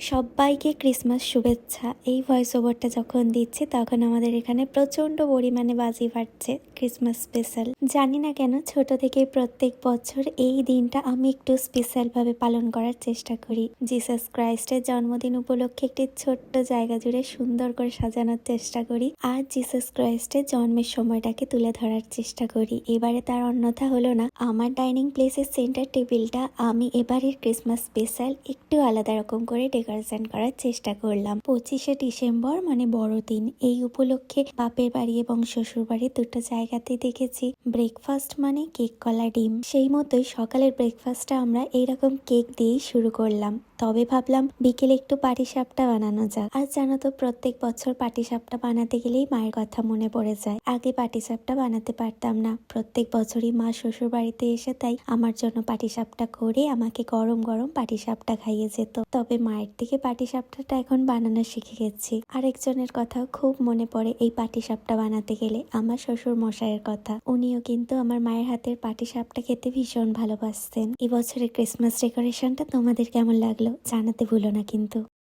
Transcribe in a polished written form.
সবাইকে ক্রিসমাস শুভেচ্ছা। এই ভয়েস ওভারটা যখন দিচ্ছি তখন আমাদের এখানে প্রচন্ড পরিমাণে বাজি ফাটছে ক্রিসমাস স্পেশাল। জানি না কেন ছোট থেকে প্রত্যেক বছর এই দিনটা আমি একটু স্পেশাল ভাবে পালন করার চেষ্টা করি। জিসাস ক্রাইস্টের জন্মদিন উপলক্ষে একটি ছোট্ট জায়গা জুড়ে সুন্দর করে সাজানোর চেষ্টা করি আর জিসাস ক্রাইস্টের জন্মের সময়টাকে তুলে ধরার চেষ্টা করি। এবারে তার অন্যথা হলো না। আমার ডাইনিং প্লেসের সেন্টার টেবিলটা আমি এবারের ক্রিসমাস স্পেশাল একটু আলাদা রকম করে ডেকোরেশন করার চেষ্টা করলাম। 25শে ডিসেম্বর মানে বড়দিন, এই উপলক্ষে বাপের বাড়ি এবং শ্বশুর বাড়ি দুটো জায়গাতে দেখেছি ব্রেকফাস্ট মানে কেক কলা ডিম। সেই মতোই সকালের ব্রেকফাস্টটা আমরা এইরকম কেক দিয়েই শুরু করলাম। তবে ভাবলাম বিকেলে একটু পাটিসাপটা বানানো যাক। আর জানো তো প্রত্যেক বছর পাটিসাপটা বানাতে গেলেই মায়ের কথা মনে পড়ে যায়। আগে পাটিসাপটা বানাতে পারতাম না, প্রত্যেক বছরই মা শ্বশুর বাড়িতে এসে তাই আমার জন্য পাটিসাপটা করে আমাকে গরম গরম পাটিসাপটা খাইয়ে যেত। তবে মায়ের থেকে পাটিসাপটাটা এখন বানানো শিখে গেছি। আরেকজনের কথাও খুব মনে পড়ে এই পাটিসাপটা বানাতে গেলে, আমার শ্বশুর মশাইয়ের কথা। উনিও কিন্তু আমার মায়ের হাতের পাটিসাপটা খেতে ভীষণ ভালোবাসতেন। এবছরের ক্রিসমাস ডেকোরেশনটা তোমাদের কেমন লাগলো জানাতে ভুলো না কিন্তু।